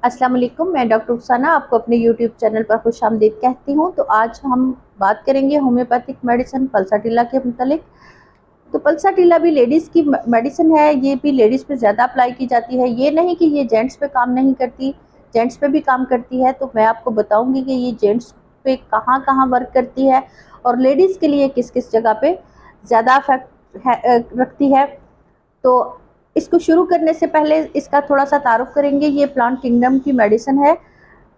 अस्सलाम वालेकुम, मैं डॉक्टर रुखसाना आपको अपने यूट्यूब चैनल पर खुशामदीद कहती हूँ। तो आज हम बात करेंगे होम्योपैथिक मेडिसिन पल्साटिला के मुतालिक। तो पल्साटिला भी लेडीज़ की मेडिसिन है, ये भी लेडीज़ पे ज़्यादा अप्लाई की जाती है। ये नहीं कि ये जेंट्स पे काम नहीं करती, जेंट्स पे भी काम करती है। तो मैं आपको बताऊँगी कि ये जेंट्स पे कहाँ कहाँ वर्क करती है और लेडीज़ के लिए किस किस जगह पे ज़्यादा अफेक्ट रखती है। तो इसको शुरू करने से पहले इसका थोड़ा सा तारुफ करेंगे। ये प्लांट किंगडम की मेडिसिन है,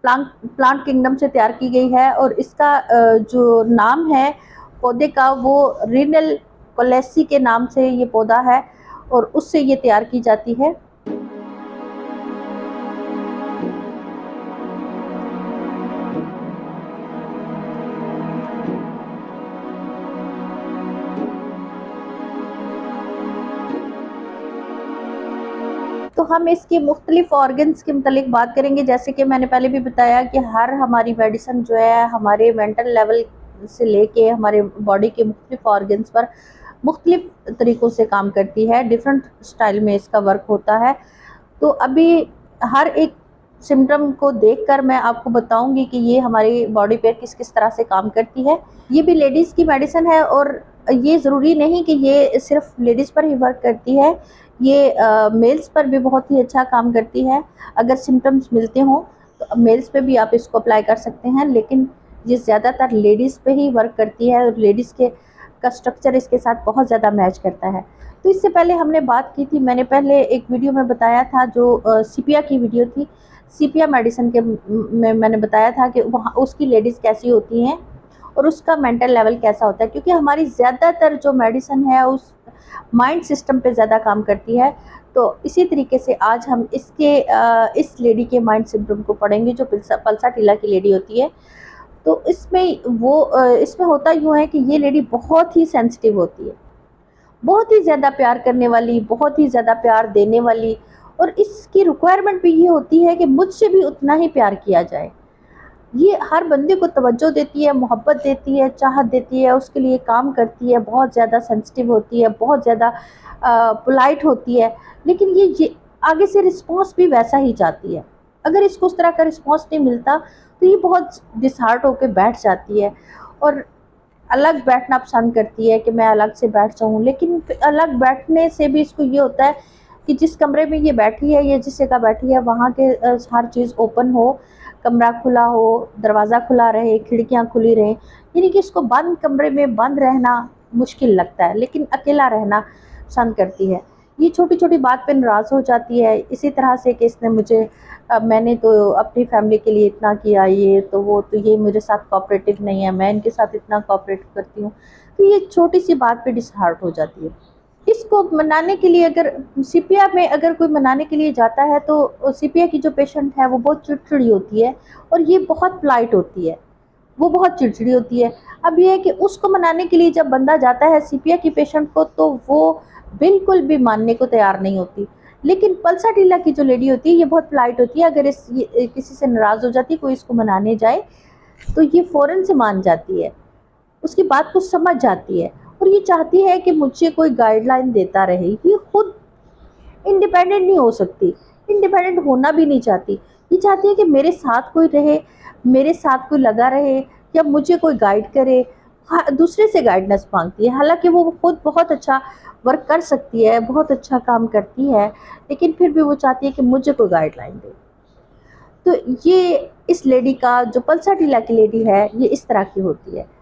प्लांट प्लांट किंगडम से तैयार की गई है और इसका जो नाम है पौधे का, वो रिनल कोलेसी के नाम से ये पौधा है और उससे ये तैयार की जाती है। तो हम इसके मुख्तलिफ ऑर्गन्स के मतलब बात करेंगे। जैसे कि मैंने पहले भी बताया कि हर हमारी मेडिसिन जो है हमारे मेंटल लेवल से लेके हमारे बॉडी के मुख्तलिफ ऑर्गन्स पर मुख्तलिफ तरीक़ों से काम करती है, डिफरेंट स्टाइल में इसका वर्क होता है। तो अभी हर एक सिम्टम को देखकर मैं आपको बताऊंगी कि ये हमारी बॉडी पे किस किस तरह से काम करती है। ये भी लेडीज़ की मेडिसिन है और ये ज़रूरी नहीं कि ये सिर्फ लेडीज़ पर ही वर्क करती है, ये मेल्स पर भी बहुत ही अच्छा काम करती है। अगर सिम्टम्स मिलते हों तो मेल्स पे भी आप इसको अप्लाई कर सकते हैं, लेकिन ये ज़्यादातर लेडीज़ पे ही वर्क करती है और लेडीज़ के का स्ट्रक्चर इसके साथ बहुत ज़्यादा मैच करता है। तो इससे पहले हमने बात की थी, मैंने पहले एक वीडियो में बताया था जो सीपिया की वीडियो थी, सीपिया मेडिसिन के में मैंने बताया था कि वहाँ उसकी लेडीज़ कैसी होती हैं और उसका मेंटल लेवल कैसा होता है, क्योंकि हमारी ज़्यादातर जो मेडिसिन है उस माइंड सिस्टम पे ज़्यादा काम करती है। तो इसी तरीके से आज हम इस लेडी के माइंड सिम्टम को पढ़ेंगे जो पल्साटिला की लेडी होती है। तो इसमें होता यूँ है कि ये लेडी बहुत ही सेंसिटिव होती है, बहुत ही ज़्यादा प्यार करने वाली, बहुत ही ज़्यादा प्यार देने वाली, और इसकी रिक्वायरमेंट भी ये होती है कि मुझसे भी उतना ही प्यार किया जाए। ये हर बंदे को तवज्जो देती है, मोहब्बत देती है, चाहत देती है, उसके लिए काम करती है, बहुत ज़्यादा सेंसिटिव होती है, बहुत ज़्यादा पोलाइट होती है, लेकिन ये आगे से रिस्पॉन्स भी वैसा ही चाहती है। अगर इसको उस तरह का रिस्पॉन्स नहीं मिलता तो ये बहुत डिसहार्ट होकर बैठ जाती है और अलग बैठना पसंद करती है कि मैं अलग से बैठ जाऊँ। लेकिन अलग बैठने से भी इसको ये होता है कि जिस कमरे में ये बैठी है या जिस जगह बैठी है वहाँ के हर चीज़ ओपन हो, कमरा खुला हो, दरवाज़ा खुला रहे, खिड़कियाँ खुली रहें। यानी कि इसको बंद कमरे में बंद रहना मुश्किल लगता है, लेकिन अकेला रहना पसंद करती है। ये छोटी-छोटी बात पे नाराज़ हो जाती है, इसी तरह से कि इसने मुझे मैंने तो अपनी फैमिली के लिए इतना किया, ये तो वो तो ये मेरे साथ कोऑपरेटिव नहीं है, मैं इनके साथ इतना कोऑपरेट करती हूँ। तो ये छोटी-सी बात पे डिसहार्ट हो जाती है। इसको मनाने के लिए अगर सीपिया में अगर कोई मनाने के लिए जाता है तो सीपिया की जो पेशेंट है वो बहुत चिड़चिड़ी होती है और ये बहुत पोलाइट होती है, वो बहुत चिड़चिड़ी होती है। अब ये है कि उसको मनाने के लिए जब बंदा जाता है सीपिया की पेशेंट को, तो वो बिल्कुल भी मानने को तैयार नहीं होती। लेकिन पल्साटिला की जो लेडी होती है ये बहुत पोलाइट होती है। अगर ये किसी से नाराज़ हो जाती है, कोई इसको मनाने जाए तो ये फ़ौरन से मान जाती है, उसकी बात को समझ जाती है और ये चाहती है कि मुझे कोई गाइडलाइन देता रहे। ये खुद इंडिपेंडेंट नहीं हो सकती, इंडिपेंडेंट होना भी नहीं चाहती। ये चाहती है कि मेरे साथ कोई रहे, मेरे साथ कोई लगा रहे या मुझे कोई गाइड करे। हाँ, दूसरे से गाइडेंस माँगती है। हालाँकि वो खुद बहुत अच्छा वर्क कर सकती है, बहुत अच्छा काम करती है, लेकिन फिर भी वो चाहती है कि मुझे कोई गाइडलाइन दे। तो ये इस लेडी का जो पल्साटिला की लेडी है, ये इस तरह की होती है।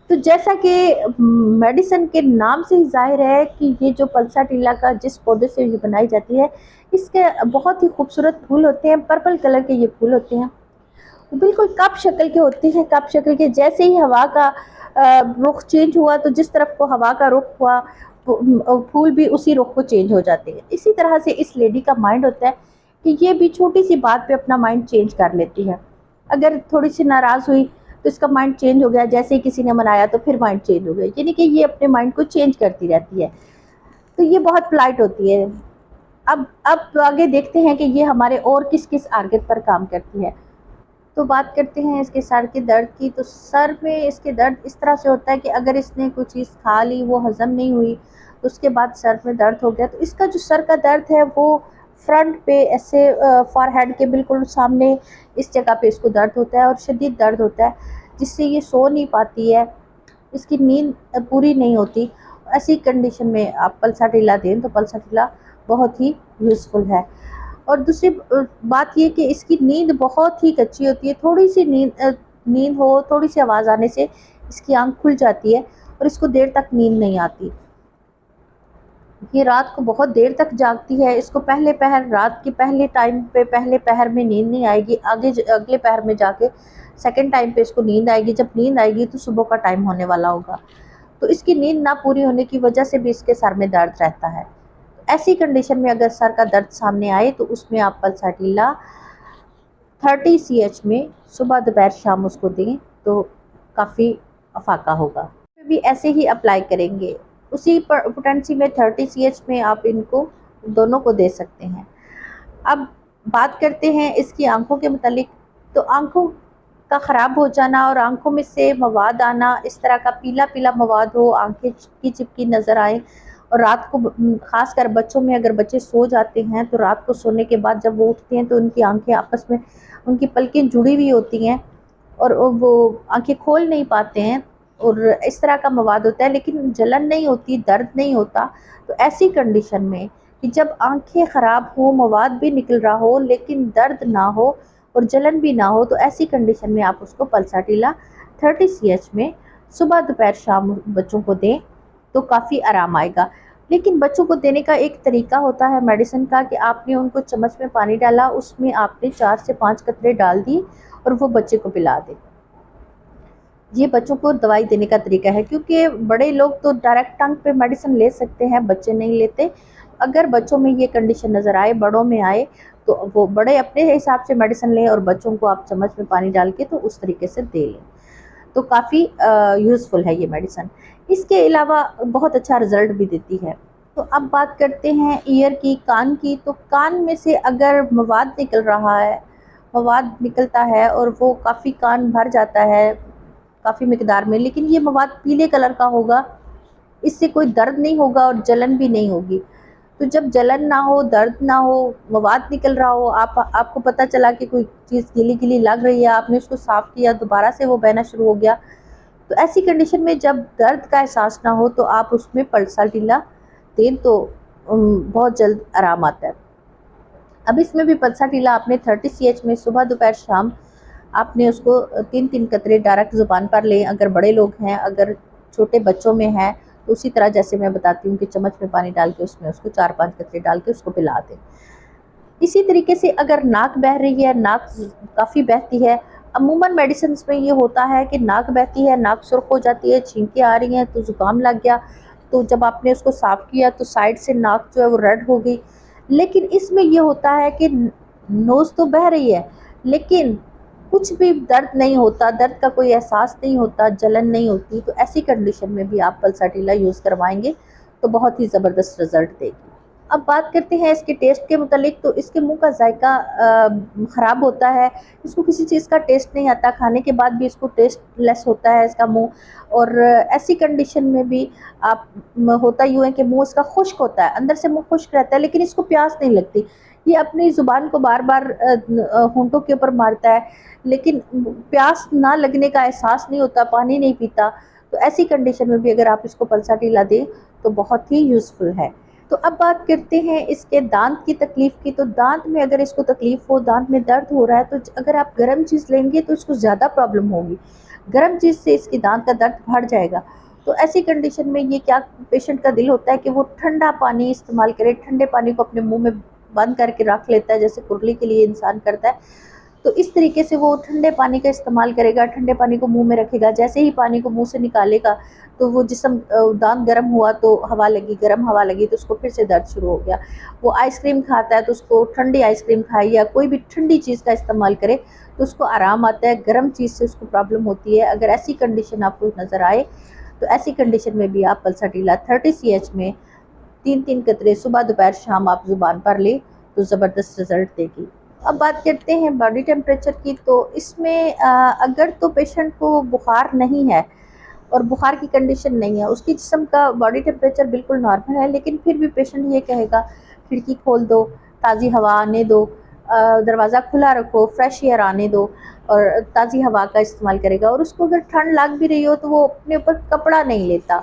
तो जैसा कि मेडिसिन के नाम से ही ज़ाहिर है कि ये जो पल्साटिला का जिस पौधे से ये बनाई जाती है, इसके बहुत ही खूबसूरत फूल होते हैं, पर्पल कलर के ये फूल होते हैं। वो बिल्कुल कप शक्ल के होते हैं, कप शक्ल के। जैसे ही हवा का रुख चेंज हुआ तो जिस तरफ को हवा का रुख हुआ, फूल भी उसी रुख को चेंज हो जाते हैं। इसी तरह से इस लेडी का माइंड होता है कि ये भी छोटी-सी बात पे अपना माइंड चेंज कर लेती है। अगर थोड़ी-सी नाराज़ हुई तो इसका माइंड चेंज हो गया, जैसे ही किसी ने मनाया तो फिर माइंड चेंज हो गया। यानी कि ये अपने माइंड को चेंज करती रहती है। तो ये बहुत पोलाइट होती है। अब आगे देखते हैं कि ये हमारे और किस-किस ऑर्गन पर काम करती है। तो बात करते हैं इसके सर के दर्द की। तो सर में इसके दर्द इस तरह से होता है कि अगर इसने कोई चीज़ खा ली, वो हज़म नहीं हुई, तो उसके बाद सर में दर्द हो गया। तो इसका जो सर का दर्द है वो फ्रंट पे ऐसे फॉरहेड के बिल्कुल सामने इस जगह पे इसको दर्द होता है और शदीद दर्द होता है, जिससे ये सो नहीं पाती है, इसकी नींद पूरी नहीं होती। ऐसी कंडीशन में आप पल्सा टीला दें तो पल्सा टीला बहुत ही यूज़फुल है। और दूसरी बात ये कि इसकी नींद बहुत ही कच्ची होती है, थोड़ी सी नींद हो, थोड़ी सी आवाज़ आने से इसकी आँख खुल जाती है और इसको देर तक नींद नहीं आती। ये रात को बहुत देर तक जागती है, इसको पहले पहर रात के पहले टाइम पे पहले पहर में नींद नहीं आएगी, अगले पहर में जाके सेकंड टाइम पे इसको नींद आएगी। जब नींद आएगी तो सुबह का टाइम होने वाला होगा, तो इसकी नींद ना पूरी होने की वजह से भी इसके सर में दर्द रहता है। ऐसी कंडीशन में अगर सर का दर्द सामने आए तो उसमें आप पल्साटीला 30 CH में सुबह दोपहर शाम उसको दें तो काफ़ी अफाका होगा। भी ऐसे ही अप्लाई करेंगे, उसी पोटेंसी में 30 CH में आप इनको दोनों को दे सकते हैं। अब बात करते हैं इसकी आंखों के मुतालिक। तो आंखों का ख़राब हो जाना और आंखों में से मवाद आना, इस तरह का पीला पीला मवाद हो, आंखें चिपकी चिपकी नज़र आए, और रात को ख़ास कर बच्चों में अगर बच्चे सो जाते हैं तो रात को सोने के बाद जब वो उठते हैं तो उनकी आंखें आपस में, उनकी पलकें जुड़ी हुई होती हैं और वो आंखें खोल नहीं पाते हैं, और इस तरह का मवाद होता है लेकिन जलन नहीं होती, दर्द नहीं होता। तो ऐसी कंडीशन में कि जब आंखें ख़राब हो, मवाद भी निकल रहा हो लेकिन दर्द ना हो और जलन भी ना हो, तो ऐसी कंडीशन में आप उसको पल्साटीला 30 CH में सुबह दोपहर शाम बच्चों को दें तो काफ़ी आराम आएगा। लेकिन बच्चों को देने का एक तरीका होता है मेडिसिन का कि आपने उनको चम्मच में पानी डाला, उसमें आपने 4 से 5 कतरे डाल दी और वो बच्चे को पिला दें। ये बच्चों को दवाई देने का तरीका है, क्योंकि बड़े लोग तो डायरेक्ट टंग पे मेडिसिन ले सकते हैं, बच्चे नहीं लेते। अगर बच्चों में ये कंडीशन नज़र आए, बड़ों में आए, तो वो बड़े अपने हिसाब से मेडिसिन लें और बच्चों को आप चम्मच में पानी डाल के तो उस तरीके से दे लें। तो काफ़ी यूज़फुल है ये मेडिसिन। इसके अलावा बहुत अच्छा रिज़ल्ट भी देती है। तो अब बात करते हैं ईयर की, कान की। तो कान में से अगर मवाद निकल रहा है, मवाद निकलता है और वो काफ़ी कान भर जाता है काफ़ी मिकदार में, लेकिन ये मवाद पीले कलर का होगा, इससे कोई दर्द नहीं होगा और जलन भी नहीं होगी। तो जब जलन ना हो, दर्द ना हो, मवाद निकल रहा हो, आपको पता चला कि कोई चीज़ गीली-गीली लग रही है, आपने उसको साफ़ किया, दोबारा से वो बहना शुरू हो गया, तो ऐसी कंडीशन में जब दर्द का एहसास ना हो तो आप उसमें पल्साटीला दें तो बहुत जल्द आराम आता है। अब इसमें भी पल्साटीला आपने 30 CH में सुबह दोपहर शाम आपने उसको 3-3 कतरे डायरेक्ट ज़ुबान पर लें अगर बड़े लोग हैं। अगर छोटे बच्चों में है तो उसी तरह जैसे मैं बताती हूँ कि चम्मच में पानी डाल के उसमें उसको 4-5 कतरे डाल के उसको पिला दें। इसी तरीके से अगर नाक बह रही है, नाक काफ़ी बहती है, अमूमन मेडिसिन में ये होता है कि नाक बहती है, नाक सुर्ख हो जाती है, छींकें आ रही हैं तो ज़ुकाम लग गया, तो जब आपने उसको साफ़ किया तो साइड से नाक जो है वो रेड हो गई। लेकिन इसमें ये होता है कि नोज़ तो बह रही है लेकिन कुछ भी दर्द नहीं होता, दर्द का कोई एहसास नहीं होता, जलन नहीं होती। तो ऐसी कंडीशन में भी आप पल्साटीला यूज़ करवाएंगे तो बहुत ही ज़बरदस्त रिज़ल्ट देगी। अब बात करते हैं इसके टेस्ट के मुतालिक। तो इसके मुंह का जायका ख़राब होता है, इसको किसी चीज़ का टेस्ट नहीं आता, खाने के बाद भी इसको टेस्ट लेस होता है इसका मुंह। और ऐसी कंडीशन में भी आप होता यूँ है कि मुंह इसका खुश्क होता है, अंदर से मुंह खुश्क रहता है लेकिन इसको प्यास नहीं लगती। ये अपनी ज़ुबान को बार बार होंठों के ऊपर मारता है लेकिन प्यास ना लगने का एहसास नहीं होता, पानी नहीं पीता। तो ऐसी कंडीशन में भी अगर आप इसको पल्साटीला दें तो बहुत ही यूज़फुल है। तो अब बात करते हैं इसके दांत की तकलीफ़ की। तो दांत में अगर इसको तकलीफ़ हो, दांत में दर्द हो रहा है, तो अगर आप गर्म चीज़ लेंगे तो इसको ज़्यादा प्रॉब्लम होगी, गर्म चीज़ से इसकी दांत का दर्द बढ़ जाएगा। तो ऐसी कंडीशन में ये क्या पेशेंट का दिल होता है कि वो ठंडा पानी इस्तेमाल करे, ठंडे पानी को अपने मुंह में बंद करके रख लेता है जैसे कुरली के लिए इंसान करता है। तो इस तरीके से वो ठंडे पानी का इस्तेमाल करेगा, ठंडे पानी को मुंह में रखेगा, जैसे ही पानी को मुंह से निकालेगा तो वो जिस्म दांत गर्म हुआ तो हवा लगी, गर्म हवा लगी तो उसको फिर से दर्द शुरू हो गया। वो आइसक्रीम खाता है तो उसको ठंडी आइसक्रीम खाए या कोई भी ठंडी चीज़ का इस्तेमाल करे तो उसको आराम आता है, गर्म चीज़ से उसको प्रॉब्लम होती है। अगर ऐसी कंडीशन आपको नज़र आए तो ऐसी कंडीशन में भी आप पल्साटीला 30 CH में 3-3 कतरे सुबह दोपहर शाम आप ज़ुबान पर लें तो ज़बरदस्त रिज़ल्ट देगी। अब बात करते हैं बॉडी टेम्परेचर की। तो इसमें अगर तो पेशेंट को बुखार नहीं है और बुखार की कंडीशन नहीं है, उसकी जिस्म का बॉडी टेम्परेचर बिल्कुल नॉर्मल है, लेकिन फिर भी पेशेंट ये कहेगा खिड़की खोल दो ताज़ी हवा आने दो, दरवाज़ा खुला रखो, फ्रेश एयर आने दो और ताज़ी हवा का इस्तेमाल करेगा। और उसको अगर ठंड लग भी रही हो तो वो अपने ऊपर कपड़ा नहीं लेता।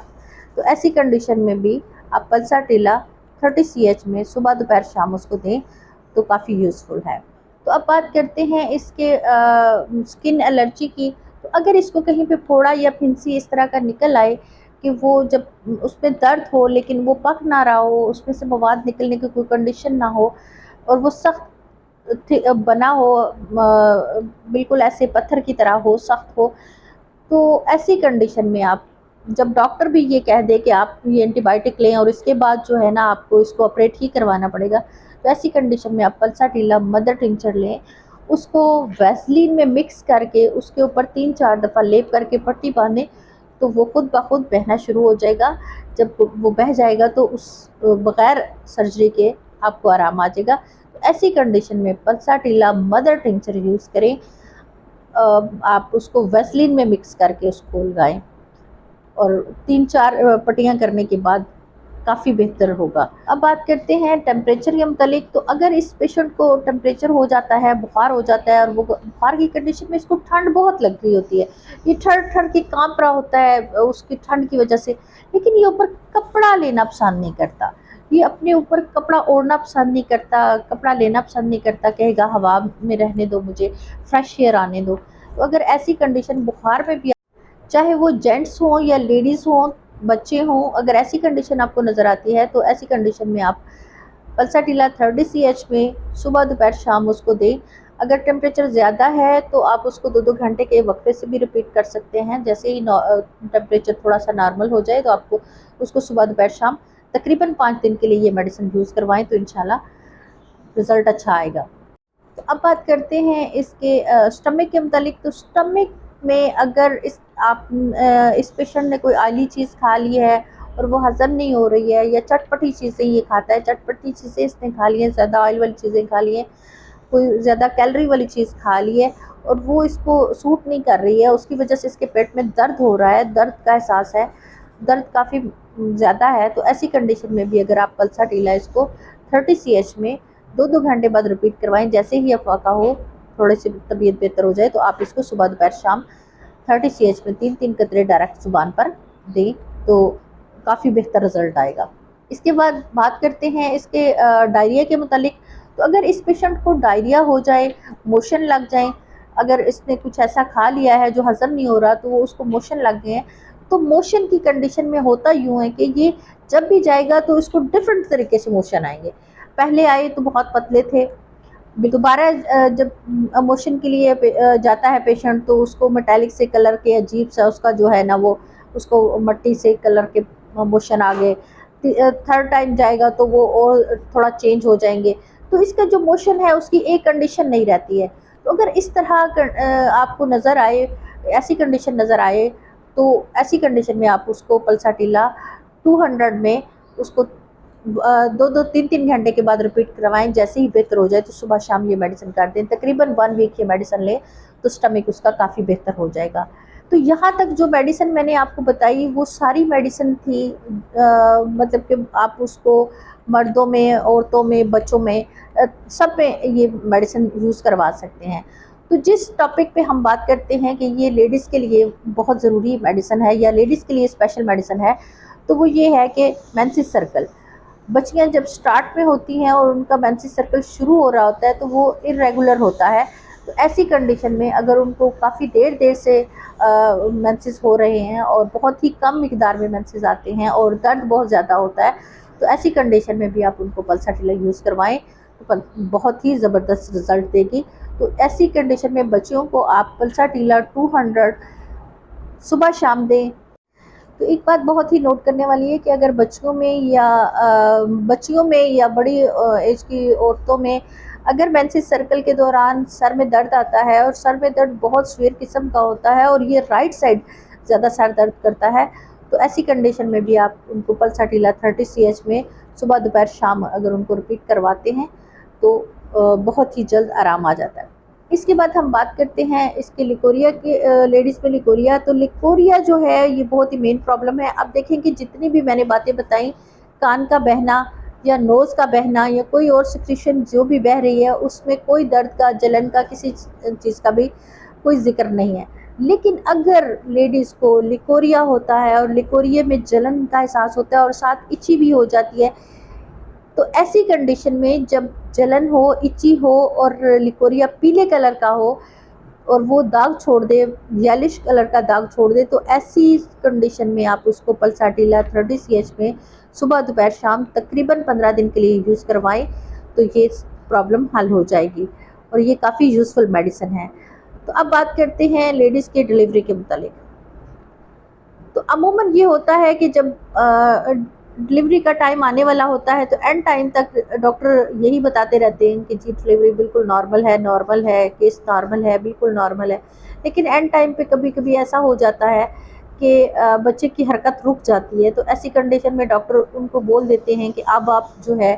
तो ऐसी कंडीशन में भी आप पल्सा टीला 30 CH में सुबह दोपहर शाम उसको दें तो काफ़ी यूज़फुल है। तो अब बात करते हैं इसके स्किन एलर्जी की। तो अगर इसको कहीं पे फोड़ा या फिंसी इस तरह का निकल आए कि वो जब उसमें दर्द हो लेकिन वो पक ना रहा हो, उसमें से मवाद निकलने की कोई कंडीशन ना हो और वो सख्त बना हो, बिल्कुल ऐसे पत्थर की तरह हो, सख्त हो, तो ऐसी कंडीशन में आप, जब डॉक्टर भी ये कह दे कि आप ये एंटीबायोटिक लें और इसके बाद जो है ना आपको इसको ऑपरेट ही करवाना पड़ेगा, तो ऐसी कंडीशन में आप पल्सा टीला मदर टिंचर लें, उसको वैसलीन में मिक्स करके उसके ऊपर 3-4 दफ़ा लेप करके पट्टी बांधें तो वो खुद ब खुद बहना शुरू हो जाएगा। जब वो बह जाएगा तो उस बग़ैर सर्जरी के आपको आराम आ जाएगा। तो ऐसी कंडीशन में पल्सा टीला मदर टिंचर यूज़ करें। आप उसको वैसलीन में मिक्स करके उसको लगाएं और 3-4 पट्टियाँ करने के बाद काफ़ी बेहतर होगा। अब बात करते हैं टेम्परेचर के मुतालिक। तो अगर इस पेशेंट को टेम्परेचर हो जाता है, बुखार हो जाता है और वो बुखार की कंडीशन में इसको ठंड बहुत लग रही होती है, ये ठर-ठर के काँप रहा होता है उसकी ठंड की वजह से, लेकिन ये ऊपर कपड़ा लेना पसंद नहीं करता, ये अपने ऊपर कपड़ा ओढ़ना पसंद नहीं करता, कपड़ा लेना पसंद नहीं करता, कहेगा हवा में रहने दो मुझे, फ्रेश एयर आने दो। तो अगर ऐसी कंडीशन बुखार में भी, चाहे वो जेंट्स हों या लेडीज़ हों, बच्चे हों, अगर ऐसी कंडीशन आपको नज़र आती है तो ऐसी कंडीशन में आप पल्सा टीला 30 CH में सुबह दोपहर शाम उसको दें। अगर टेम्परेचर ज़्यादा है तो आप उसको 2-2 घंटे के वक्फे से भी रिपीट कर सकते हैं। जैसे ही टेम्परेचर थोड़ा सा नॉर्मल हो जाए तो आपको उसको सुबह दोपहर शाम तकरीबन 5 दिन के लिए ये मेडिसिन यूज़ करवाएं तो इंशाल्लाह रिज़ल्ट अच्छा आएगा। तो अब बात करते हैं इसके स्टमक के मुतालिक। तो स्टमक में अगर इस पेशेंट ने कोई ऑयली चीज़ खा ली है और वो हज़म नहीं हो रही है, या चटपटी चीज़ें ये खाता है, चटपटी चीज़ें इसने खा ली हैं, ज़्यादा ऑयल वाली चीज़ें खा ली हैं, कोई ज़्यादा कैलोरी वाली चीज़ खा ली है और वो इसको सूट नहीं कर रही है, उसकी वजह से इसके पेट में दर्द हो रहा है, दर्द का एहसास है, दर्द काफ़ी ज़्यादा है, तो ऐसी कंडीशन में भी अगर आप पल्सा टीला इसको 30 CH में 2-2 घंटे बाद रिपीट करवाएं। जैसे ही अफवाका हो, थोड़ी सी तबीयत बेहतर हो जाए तो आप इसको सुबह दोपहर शाम 30 CH में 3-3 कतरे डायरेक्ट ज़ुबान पर दें तो काफ़ी बेहतर रिज़ल्ट आएगा। इसके बाद बात करते हैं इसके डायरिया के मुतालिक। तो अगर इस पेशेंट को डायरिया हो जाए, मोशन लग जाए, अगर इसने कुछ ऐसा खा लिया है जो हज़म नहीं हो रहा तो वो उसको मोशन लग गए हैं, तो मोशन की कंडीशन में होता यूँ है कि ये जब भी जाएगा तो इसको डिफरेंट तरीके से मोशन आएंगे। पहले आए तो बहुत पतले थे, दोबारा जब मोशन के लिए जाता है पेशेंट तो उसको मेटालिक से कलर के अजीब सा उसका जो है ना वो उसको मट्टी से कलर के मोशन आ गए। थर्ड टाइम जाएगा तो वो और थोड़ा चेंज हो जाएंगे। तो इसका जो मोशन है उसकी एक कंडीशन नहीं रहती है। तो अगर इस तरह आपको नज़र आए, ऐसी कंडीशन नज़र आए, तो ऐसी कंडीशन में आप उसको पल्सा टीला 200 में उसको 2-2 3-3 घंटे के बाद रिपीट करवाएं। जैसे ही बेहतर हो जाए तो सुबह शाम ये मेडिसिन कर दें, तकरीबन 1 वीक ये मेडिसिन लें तो स्टमक उसका काफ़ी बेहतर हो जाएगा। तो यहाँ तक जो मेडिसिन मैंने आपको बताई वो सारी मेडिसिन थी, मतलब कि आप उसको मर्दों में, औरतों में, बच्चों में, सब में ये मेडिसिन यूज़ करवा सकते हैं। तो जिस टॉपिक पे हम बात करते हैं कि ये लेडीज़ के लिए बहुत ज़रूरी मेडिसिन है या लेडीज़ के लिए स्पेशल मेडिसिन है, तो वो ये है कि मेंसेस सर्कल। बच्चियां जब स्टार्ट में होती हैं और उनका मेंसेस सर्कल शुरू हो रहा होता है तो वो इरेगुलर होता है। तो ऐसी कंडीशन में अगर उनको काफ़ी देर से मेंसेस हो रहे हैं और बहुत ही कम मिकदार में मेंसेस आते हैं और दर्द बहुत ज़्यादा होता है, तो ऐसी कंडीशन में भी आप उनको पल्सा टीला यूज़ करवाएं तो बहुत ही ज़बरदस्त रिज़ल्ट देगी। तो ऐसी कंडीशन में बच्चियों को आप पल्सा टीला 200 सुबह शाम दें। तो एक बात बहुत ही नोट करने वाली है कि अगर बच्चियों में या बड़ी एज की औरतों में अगर मेंसेस सर्कल के दौरान सर में दर्द आता है और सर में दर्द बहुत सीवियर किस्म का होता है और ये राइट साइड ज़्यादा सर दर्द करता है, तो ऐसी कंडीशन में भी आप उनको पल्सा टीला 30 CH में सुबह दोपहर शाम अगर उनको रिपीट करवाते हैं तो बहुत ही जल्द आराम आ जाता है। इसके बाद हम बात करते हैं इसके लिकोरिया के, लेडीज़ में लिकोरिया। तो लिकोरिया जो है ये बहुत ही मेन प्रॉब्लम है। अब देखें कि जितनी भी मैंने बातें बताई, कान का बहना, या नोज़ का बहना या कोई और सिक्रीशन जो भी बह रही है उसमें कोई दर्द का, जलन का, किसी चीज़ का भी कोई ज़िक्र नहीं है। लेकिन अगर लेडीज़ को लिकोरिया होता है और लिकोरिये में जलन का एहसास होता है और साथ इची भी हो जाती है, तो ऐसी कंडीशन में जब जलन हो, इची हो और लिकोरिया पीले कलर का हो और वो दाग छोड़ दे, येलिश कलर का दाग छोड़ दे, तो ऐसी कंडीशन में आप उसको पल्साटिला 30 सीएच में सुबह दोपहर शाम तकरीबन 15 दिन के लिए यूज़ करवाएं, तो ये प्रॉब्लम हल हो जाएगी और ये काफ़ी यूज़फुल मेडिसिन है। तो अब बात करते हैं लेडीज़ के डिलीवरी के मुतालिक। तो अमूमन ये होता है कि जब डिलीवरी का टाइम आने वाला होता है तो एंड टाइम तक डॉक्टर यही बताते रहते हैं कि जी डिलीवरी बिल्कुल नॉर्मल है, केस नॉर्मल है, बिल्कुल नॉर्मल है। लेकिन एंड टाइम पे कभी कभी ऐसा हो जाता है कि बच्चे की हरकत रुक जाती है, तो ऐसी कंडीशन में डॉक्टर उनको बोल देते हैं कि अब आप जो है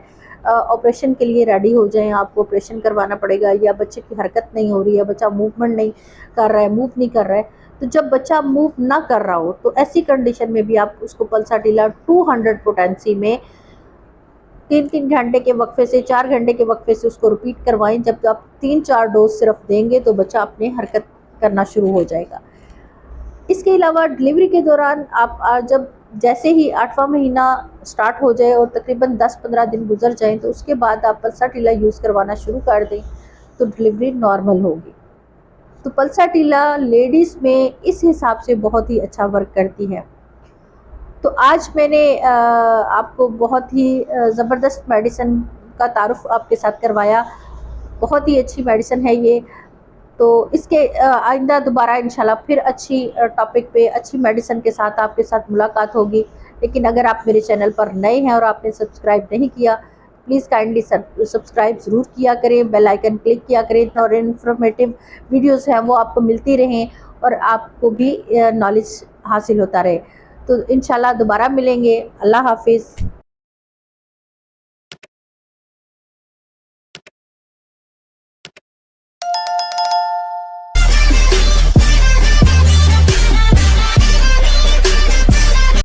ऑपरेशन के लिए रेडी हो जाएं, आपको ऑपरेशन करवाना पड़ेगा, या बच्चे की हरकत नहीं हो रही है, बच्चा मूवमेंट नहीं कर रहा है, मूव नहीं कर रहा है। तो जब बच्चा मूव ना कर रहा हो तो ऐसी कंडीशन में भी आप उसको पल्साटिला 200 पोटेंसी में 3-3 घंटे के वक्फे से, 4 घंटे के वक्फे से उसको रिपीट करवाएं। जब आप 3-4 डोज सिर्फ देंगे तो बच्चा अपनी हरकत करना शुरू हो जाएगा। इसके अलावा डिलीवरी के दौरान आप जब जैसे ही 8वां महीना स्टार्ट हो जाए और तकरीबन 10-15 दिन गुजर जाएं, तो उसके बाद आप पल्साटिला यूज़ करवाना शुरू कर दें तो डिलीवरी नॉर्मल होगी। तो पल्साटिला लेडीज़ में इस हिसाब से बहुत ही अच्छा वर्क करती है। तो आज मैंने आपको बहुत ही ज़बरदस्त मेडिसिन का तारुफ आपके साथ करवाया। बहुत ही अच्छी मेडिसिन है ये। तो इसके आइंदा दोबारा इंशाल्लाह फिर अच्छी टॉपिक पे अच्छी मेडिसिन के साथ आपके साथ मुलाकात होगी। लेकिन अगर आप मेरे चैनल पर नए हैं और आपने सब्सक्राइब नहीं किया, प्लीज़ काइंडली सब्सक्राइब ज़रूर किया करें, बेल आइकन क्लिक किया करें और इन्फॉर्मेटिव वीडियोस हैं वो आपको मिलती रहें और आपको भी नॉलेज हासिल होता रहे। तो इंशाल्लाह दोबारा मिलेंगे। अल्लाह हाफिज़।